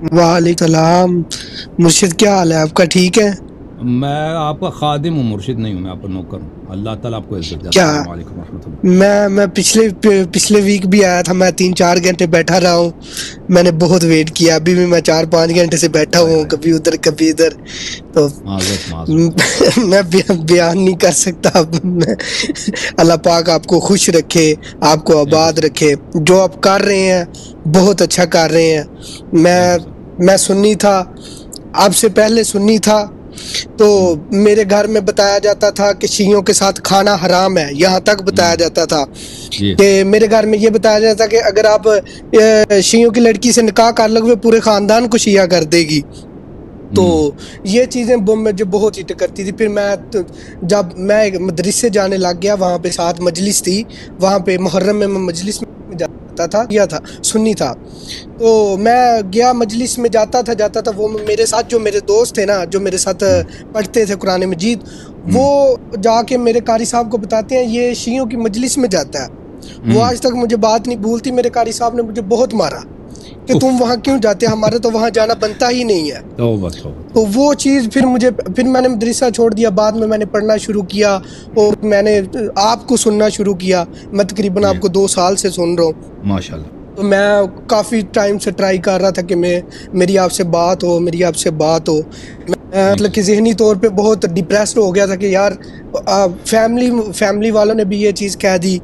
وعلیکم السلام مرشد، کیا حال ہے آپ کا؟ ٹھیک ہے؟ میں آپ کا خادم ہوں، مرشد نہیں ہوں، میں آپ کا نوکر ہوں۔ اللہ تعالیٰ آپ کو عزت دے۔ کیا السلام علیکم ورحمۃ اللہ۔ میں پچھلے ویک بھی آیا تھا، میں 3-4 گھنٹے بیٹھا رہا ہوں، میں نے بہت ویٹ کیا، ابھی بھی میں 4-5 گھنٹے سے بیٹھا ہوں، کبھی ادھر کبھی ادھر، تو معذرت۔ میں بیان نہیں کر سکتا۔ اللہ پاک آپ کو خوش رکھے، آپ کو آباد رکھے، جو آپ کر رہے ہیں بہت اچھا کر رہے ہیں۔ میں سنی تھا، آپ سے پہلے سنی تھا، تو میرے گھر میں بتایا جاتا تھا کہ شیعوں کے ساتھ کھانا حرام ہے، یہاں تک بتایا جاتا تھا کہ میرے گھر میں یہ بتایا جاتا تھا کہ اگر آپ شیعوں کی لڑکی سے نکاح کر لو گے پورے خاندان کو شیعہ کر دے گی، تو یہ چیزیں مجھے بہت ہٹ کرتی تھی۔ پھر جب میں مدرسے جانے لگ گیا، وہاں پہ ساتھ مجلس تھی، وہاں پہ محرم میں مجلس میں جاتا تھا، سنی تھا، تو میں گیا مجلس میں جاتا تھا، وہ میرے ساتھ جو میرے دوست تھے نا، جو میرے ساتھ پڑھتے تھے قرآن مجید، وہ جا کے میرے قاری صاحب کو بتاتے ہیں یہ شیعوں کی مجلس میں جاتا ہے۔ وہ آج تک مجھے بات نہیں بھولتی، میرے قاری صاحب نے مجھے بہت مارا کہ تم وہاں کیوں جاتے، ہمارے تو وہاں جانا بنتا ہی نہیں ہے۔ تو وہ چیز پھر میں نے مدرسہ چھوڑ دیا، بعد میں نے پڑھنا شروع کیا اور میں نے آپ کو سننا شروع کیا۔ میں تقریباً آپ کو 2 سال سے سن رہا ہوں ماشاءاللہ۔ تو میں کافی ٹائم سے ٹرائی کر رہا تھا کہ میری آپ سے بات ہو۔ میں مطلب کہ ذہنی طور پہ بہت ڈپریسڈ ہو گیا تھا کہ یار فیملی والوں نے بھی یہ چیز کہہ دی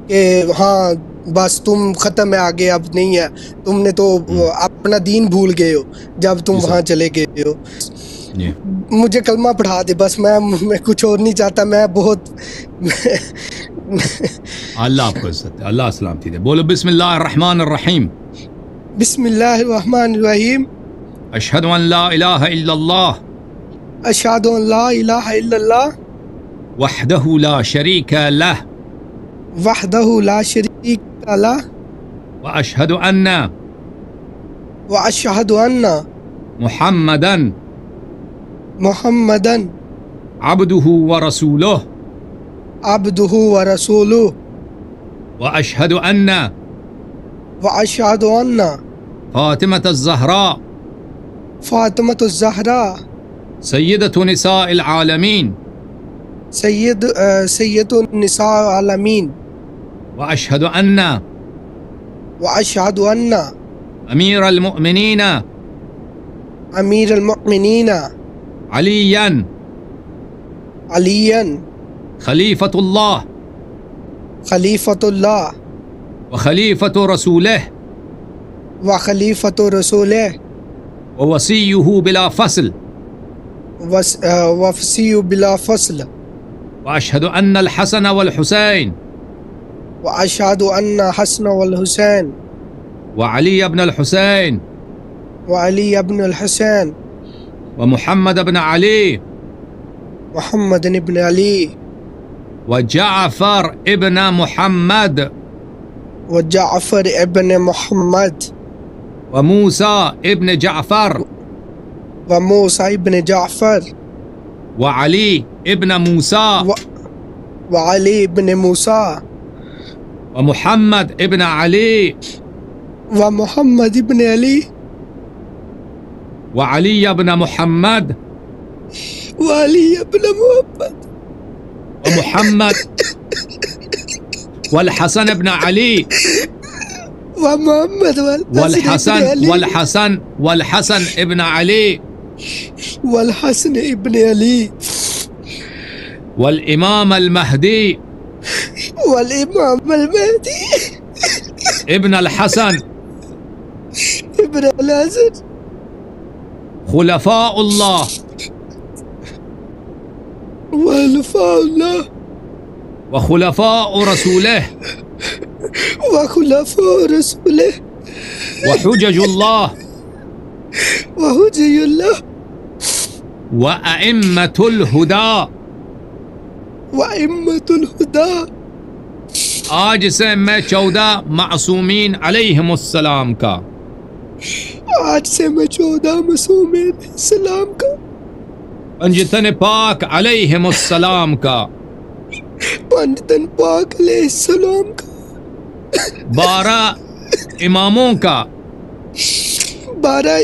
کہ ہاں بس تم ختم ہے، آگے اب نہیں ہے، تم نے تو اپنا دین بھول گئے ہو جب تم وہاں چلے گئے ہو۔ مجھے کلمہ پڑھا دے بس، میں کچھ اور نہیں چاہتا۔ میں بہت اللہ آپ کو عزت دے، اللہ سلامتی دے۔ بولو بسم اللہ الرحمن الرحیم۔ بسم اللہ الرحمن الرحیم۔ اشہد ان لا الہ الا اللہ، اشہد ان لا الہ الا اللہ، وحدہ لا شریک لہ، وحدہ لا شریک لہ، واشہد ان واشہد ان محمدن محمدن عبدہ ورسولہ، عبدہ ورسولہ، واشہد ان واشہد ان فاطمۃ الزہراء فاطمۃ الزہراء سیدۃ نساء العالمین، سید النساء العالمین، واشہد ان واشہد ان امیر المؤمنین امیر المؤمنین علیٰ علی خلیفۃ اللہ خلیفۃ اللہ وخلیفۃ رسولہ وخلیفۃ رسولہ ووصیہ بلا فصل، وفسی بلا فصل، واشہد ان الحسن والحسین واشہد ان حسن والحسین وعلی ابن الحسین وعلی ابن الحسین ومحمد ابن علی محمد ابن علی وجعفر ابن محمد وجعفر ابن محمد وموسى ابن جعفر وموسى ابن جعفر وعلي ابن موسى وعلي ابن موسى ومحمد ابن علي ومحمد ابن علي وعلي ابن محمد وعلي ابن محمد ومحمد والحسن ابن علي ومحمد والحسن ابن علي والحسن ابن علي والإمام المهدي والإمام المهدي ابن الحسن ابن الحسن خلفاء الله وخلفاء الله وخلفاء رسوله وخلفاء رسوله وحجج الله وحجج الله وأئمة الهدى وأئمة الهدى۔ آج سے میں 14 معصومین علیہم السلام کا، آج سے میں 14 معصومین علیہ السلام کا، پنجتن پاک علیہم السلام کا، پنجتن پاک علیہ السلام کا، 12 اماموں کا، 12